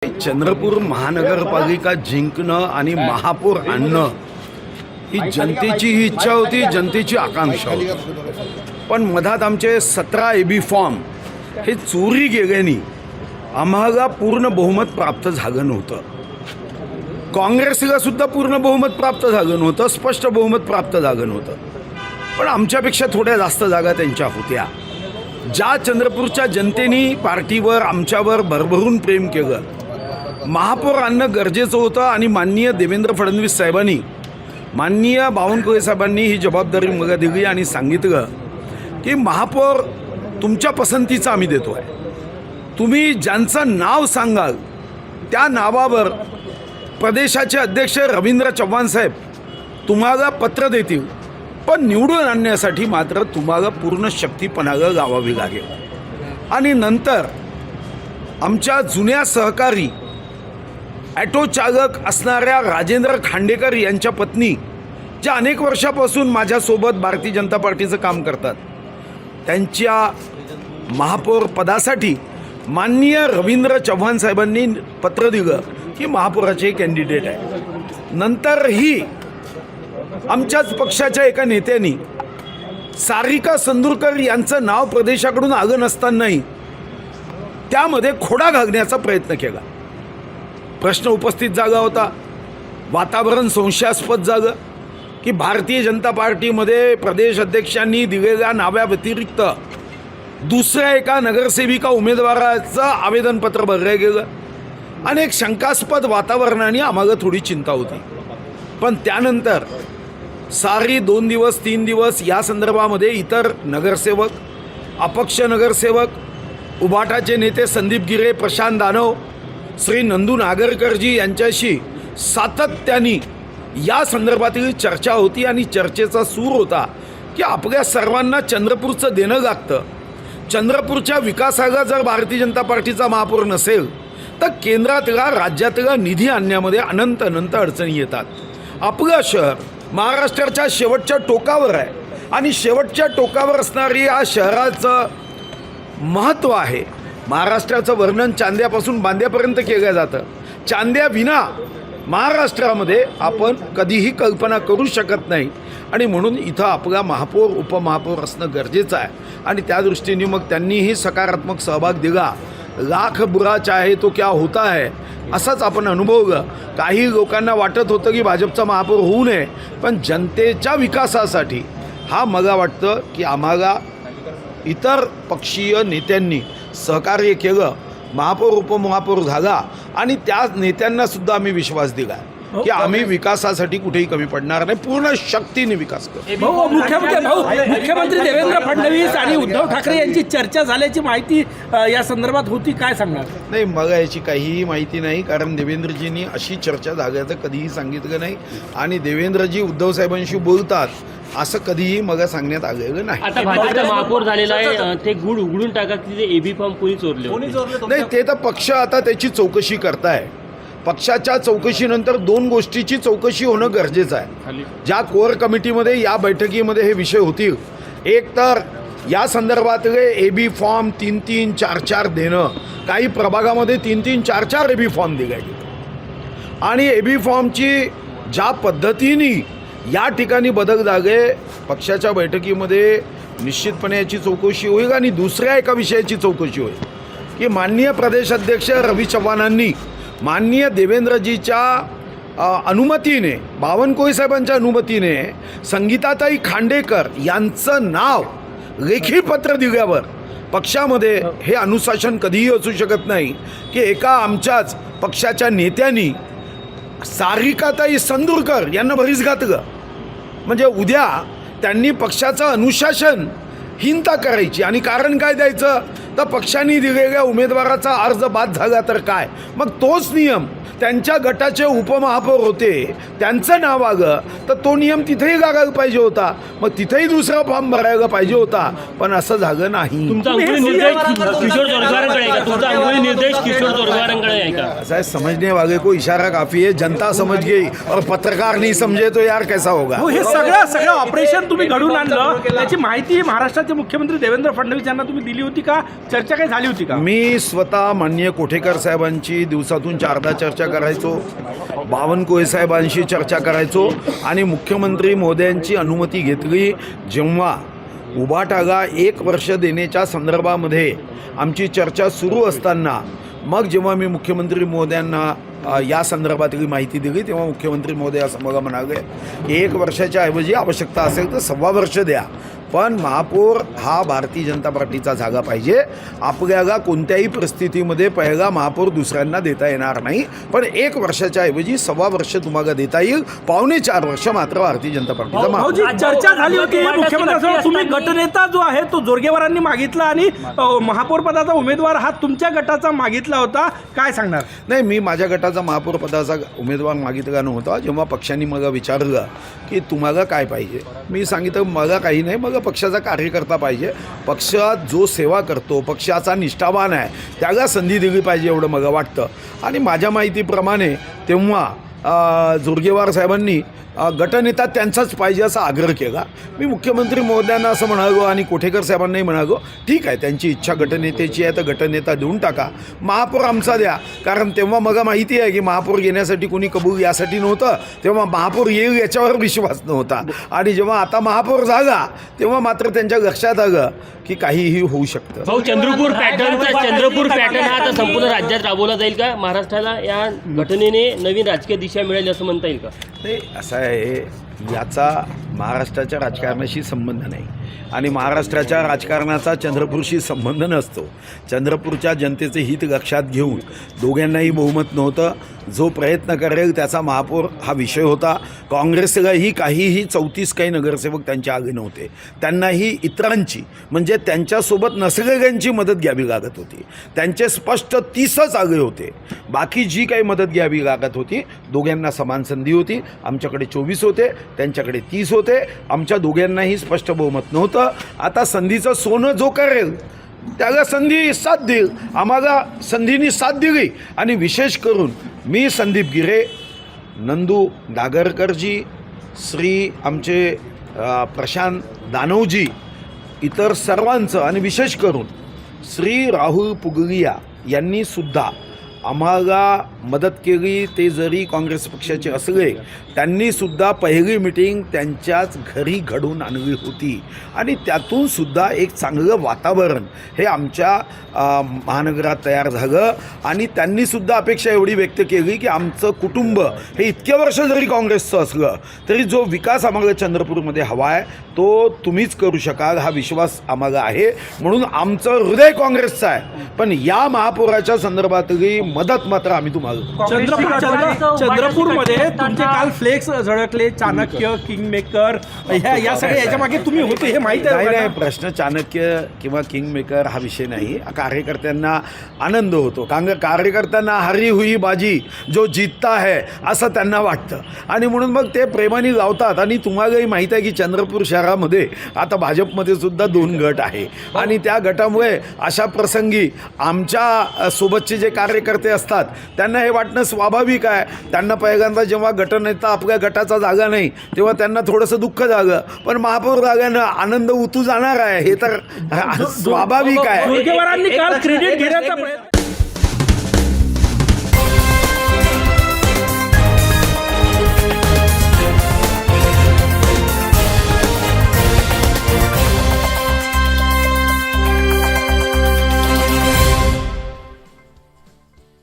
चंद्रपूर महानगरपालिका जिंकणं आणि महापौर आणणं ही जनतेची इच्छा होती, जनतेची आकांक्षा होती। पण मधात आमचे 17 AB फॉर्म हे चोरी गेल्याने आम्हाला पूर्ण बहुमत प्राप्त झालं नव्हतं। काँग्रेसला सुद्धा पूर्ण बहुमत प्राप्त झालं नव्हतं, स्पष्ट बहुमत प्राप्त झालं नव्हतं। पण आमच्यापेक्षा थोड्या जास्त जागा त्यांच्या होत्या। ज्या चंद्रपूरच्या जनतेने पार्टीवर आमच्यावर भरभरून प्रेम केलं, महापौर आणणं गरजेचं होतं आणि माननीय देवेंद्र फडणवीस साहेबांनी, माननीय बावनकुळे साहेबांनी ही जबाबदारी मला दिली आणि सांगितलं की महापौर तुमच्या पसंतीचा आम्ही देतो आहे, तुम्ही ज्यांचं नाव सांगाल त्या नावावर प्रदेशाचे अध्यक्ष रवींद्र चव्हाण साहेब तुम्हाला पत्र देतील, पण निवडून आणण्यासाठी मात्र तुम्हाला पूर्ण शक्तीपणाला लावावी लागेल। आणि नंतर आमच्या जुन्या सहकारी ॲटो चालक असणाऱ्या राजेंद्र खांडेकर यांच्या पत्नी, ज्या अनेक वर्षापासून माझ्यासोबत भारतीय जनता पार्टीचं काम करतात, त्यांच्या महापौर पदासाठी माननीय रवींद्र चव्हाण साहेबांनी पत्र दिलं की महापौराचे कॅन्डिडेट आहे। नंतरही आमच्याच पक्षाच्या एका नेत्यांनी सारिका संदूरकर यांचं नाव प्रदेशाकडून आलं नसतानाही त्यामध्ये खोडा घालण्याचा प्रयत्न केला। प्रश्न उपस्थित झाला होता, वातावरण संशयास्पद झालं की भारतीय जनता पार्टीमध्ये प्रदेश अध्यक्षांनी दिलेल्या नाव्याव्यतिरिक्त दुसऱ्या एका नगरसेविका उमेदवाराचं आवेदनपत्र भरलं गेलं। अनेक शंकास्पद वातावरणाने आम्हाला थोडी चिंता होती। पण त्यानंतर सारी 2 दिवस 3 दिवस या संदर्भामध्ये इतर नगरसेवक, अपक्ष नगरसेवक, उबाटाचे नेते संदीप गिरे, प्रशांत दानव, श्री नंदू नागरकरजी यांच्याशी सातत्याने या संदर्भातील चर्चा होती आणि चर्चेचा सूर होता की आपल्या सर्वांना चंद्रपूरचं देणं लागतं। चंद्रपूरच्या विकासाला जर भारतीय जनता पार्टीचा महापौर नसेल तर केंद्रातला राज्यातला निधी आणण्यामध्ये अनंत अडचणी येतात। आपलं शहर महाराष्ट्राच्या शेवटच्या टोकावर आहे आणि शेवटच्या टोकावर असणारी या शहराचं महत्त्व आहे। महाराष्ट्राचं वर्णन चांद्यापासून बांद्यापर्यंत केलं जातं। चांद्याविना महाराष्ट्रामध्ये आपण कधीही कल्पना करू शकत नाही आणि म्हणून इथं आपला महापौर उपमहापौर असणं गरजेचं आहे आणि त्या दृष्टीने मग त्यांनीही सकारात्मक सहभाग दिला। लाख बुरा चाहे तो क्या होता है असंच आपण अनुभवलं। काही लोकांना वाटत होतं की भाजपचा महापौर होऊ नये, पण जनतेच्या विकासासाठी हा मला वाटतं की आम्हाला इतर पक्षीय नेत्यांनी सहकार्य केलं, महापौर उपमहापौर झाला आणि त्या नेत्यांनासुद्धा आम्ही विश्वास दिला की आम्ही विकासासाठी कुठेही कमी पडणार नाही, पूर्ण शक्तीने विकास करू। मुख्यमंत्री देवेंद्र फडणवीस आणि उद्धव ठाकरे यांची चर्चा झाल्याची माहिती या संदर्भात होती, काय सांगणार? नाही, मला याची काहीही माहिती नाही, कारण देवेंद्रजींनी अशी चर्चा झाल्याचं कधीही सांगितलं नाही आणि देवेंद्रजी उद्धव साहेबांशी बोलतात असं कधीही मला सांगण्यात आलेलं नाही। आता भाजपचा महापौर झालेला आहे, ते गुढ उघडून टाका की ते AB फॉर्म कोणी चोरले नाही, ते तर पक्ष आता त्याची चौकशी करताय। पक्षाच्या चौकशीनंतर 2 गोष्टीची चौकशी होणं गरजेचं आहे। ज्या कोअर कमिटीमध्ये या बैठकीमध्ये हे विषय होतील, एक तर या संदर्भातले AB फॉर्म 3-3, 4-4 देणं, काही प्रभागामध्ये 3-3, 4-4 AB फॉर्म दिले गेले आणि AB फॉर्मची ज्या पद्धतीने या ठिकाणी बदल झाले, पक्षाच्या बैठकीमध्ये निश्चितपणे याची चौकशी होईल आणि दुसऱ्या एका विषयाची चौकशी होईल की माननीय प्रदेशाध्यक्ष रवी चव्हाणांनी माननीय देवेंद्रजीच्या अनुमतीने, बावनकुळे साहेबांच्या अनुमतीने संगीताताई खांडेकर यांचं नाव लेखी पत्र दिल्यावर पक्षामध्ये हे अनुशासन कधीही असू शकत नाही की एका आमच्याच पक्षाच्या नेत्यांनी सारिकाताई संदूरकर यांना भरीस घातलं। म्हणजे उद्या त्यांनी पक्षाचं अनुशासन हीनता करायची आणि कारण काय द्यायचं तर पक्षाने दिलेल्या उमेदवाराचा अर्ज बाद झाला तर काय, मग तोच नियम त्यांच्या गटाचे उपमहापौर होते, त्यांचं नाव आलं तर तो नियम तिथेही लागायला पाहिजे होता, मग तिथेही दुसरा फॉर्म भरायला पाहिजे होता, पण असं झालं नाही। तुमचा निर्देश किशोर जोरवारांकडे आहे का? तुमचा अंगुली निर्देश किशोर जोरवारांकडे आहे का? ऐसा समझने वाले को इशारा काफी है, जनता समझ गई और पत्रकार नहीं समझे तो यार कैसा होगा। हे सगळं ऑपरेशन तुम्ही घडून आणलं, त्याची माहिती महाराष्ट्राचे मुख्यमंत्री देवेंद्र फडणवीस यांना तुम्ही दिली होती का? चर्चा काही झाली होती का? मी स्वतः माननीय कोठेकर साहेबांची दिवसातून 4दा चर्चा करायचो, बावनकुळे साहेबांशी चर्चा करायचो आणि मुख्यमंत्री महोदयांची अनुमती घेतली जेव्हा उभाटाला 1 वर्ष देण्याच्या संदर्भामध्ये आमची चर्चा सुरू असताना मग जेव्हा मी मुख्यमंत्री महोदयांना या संदर्भातली माहिती दिली तेव्हा मुख्यमंत्री महोदय असं मला म्हणाले की 1 वर्षाच्या ऐवजी आवश्यकता असेल तर 1.25 वर्ष द्या, पण महापौर हा भारतीय जनता पार्टीचा जागा पाहिजे. आपल्याला कोणत्याही परिस्थितीमध्ये पहिला महापौर दुसऱ्यांना देता येणार नाही, पण 1 वर्षाच्या ऐवजी 1.25 वर्ष तुम्हाला देता येईल. 4.5 वर्ष मात्र भारतीय जनता पार्टीचा भाऊजी, चर्चा झाली होती मुख्यमंत्र्यांसोबत. तुम्ही गटनेता जो आहे तो जोरगेवारांनी मागितला आणि महापौर पदाचा उमेदवार हा तुमच्या गटाचा मागितला होता, काय सांगणार? नाही, मी माझ्या गटाचा महापौर पदाचा उमेदवार मागितला नव्हता. जेव्हा पक्षाने मला विचारलं की तुम्हाला काय पाहिजे, मी सांगितलं मला काही नाही, मला पक्षाचा कार्यकर्ता पाहिजे. पक्षात जो सेवा करतो, पक्षाचा निष्ठावान आहे, त्याला संधी दिली पाहिजे एवढं मला वाटतं. आणि माझ्या माहितीप्रमाणे तेव्हा जोरगेवार साहेबांनी गटनेता त्यांचाच पाहिजे असा आग्रह केला. मी मुख्यमंत्री महोदयांना असं म्हणालो आणि कोठेकर साहेबांनाही म्हणालो ठीक आहे, त्यांची इच्छा गटनेत्याची आहे तर गटनेता देऊन टाका, महापौर आमचा द्या. कारण तेव्हा मला माहिती आहे की महापौर घेण्यासाठी कोणी कबूल यासाठी नव्हतं, तेव्हा महापौर येईल याच्यावर विश्वास नव्हता. आणि जेव्हा आता महापौर झाला तेव्हा मात्र त्यांच्या लक्षात आलं की काहीही होऊ शकतं. भाऊ, चंद्रपूर पॅटर्न हा आता संपूर्ण राज्यात राबवला जाईल का? महाराष्ट्राला या घटनेने नवीन राजकीय दिशा मिळेल असं म्हणता येईल का? ते असं आहे, याचा महाराष्ट्राच्या राजकारणाशी संबंध नाही आणि महाराष्ट्राच्या राजकारणाचा चंद्रपूरशी संबंध नसतो. चंद्रपूरच्या जनतेचे हित लक्षात घेऊन दोघांनाही बहुमत नव्हतं. जो प्रयत्न करेल त्याचा महापौर हा विषय होता. काँग्रेसलाही काही नगरसेवक त्यांच्या आगे नव्हते, त्यांनाही इतरांची म्हणजे त्यांच्यासोबत नसलेल्यांची मदत घ्यावी लागत होती. त्यांचे स्पष्ट 30च आगे होते, बाकी जी काही मदत घ्यावी लागत होती दोघांना समान संधी होती. आमच्याकडे 24 होते, त्यांच्याकडे 30 होते. आमच्या दोघांनाही स्पष्ट बहुमत नव्हतं. आता संधीचं सोनं जो करेल त्याला संधी साथ देईल. आम्हाला संधीनी साथ दिली आणि विशेष करून मी संदीप गिरे, नंदू डागरकरजी, श्री आमचे प्रशांत दानवजी, इतर सर्वांचं आणि विशेष करून श्री राहुल पुगलिया यांनी सुद्धा आम्हाला मदत केली. ते जरी काँग्रेस पक्षाचे असले त्यांनीसुद्धा पहिली मिटिंग त्यांच्याच घरी घडवून आणली होती आणि त्यातून सुद्धा एक चांगलं वातावरण हे आमच्या महानगरात तयार झालं. आणि त्यांनीसुद्धा अपेक्षा एवढी व्यक्त केली की आमचं कुटुंब हे इतके वर्ष जरी काँग्रेसचं असलं तरी जो विकास आम्हाला चंद्रपूरमध्ये हवा आहे तो तुम्हीच करू शकाल हा विश्वास आम्हाला आहे. म्हणून आमचं हृदय काँग्रेसचं आहे, पण या महापौराच्या संदर्भातली मदत मात्र आम्ही तुम्हाला. चंद्रपूरमध्ये तुमचे काल फ्लेक्स झळकले, चाणक्य, किंगमेकर, या सगळ्या याच्या मागे तुम्ही होते हे माहिती आहे? नाही, प्रश्न चाणक्य किंवा किंगमेकर हा विषय नाही. कार्यकर्त्यांना आनंद होतो, कार्यकर्त्यांना हरी हुई बाजी जो जीतता है असं त्यांना वाटतं आणि म्हणून मग ते प्रेमाने लावतात. आणि तुम्हालाही माहीत आहे की चंद्रपूर शहरामध्ये आता भाजपमध्ये सुद्धा 2 गट आहे आणि त्या गटामुळे अशा प्रसंगी आमच्या सोबतचे जे कार्यकर्ते असतात त्यांना हे वाटणं स्वाभाविक आहे. त्यांना पहिल्यांदा जेव्हा गटनेता आपल्या गटाचा जागा नाही तेव्हा त्यांना थोडंसं दुःख झालं, पण महापौर जागानं आनंद उतू जाणार आहे हे तर स्वाभाविक आहे. जोरगेवारांनी काल क्रेडिट घेण्याचा प्रयत्न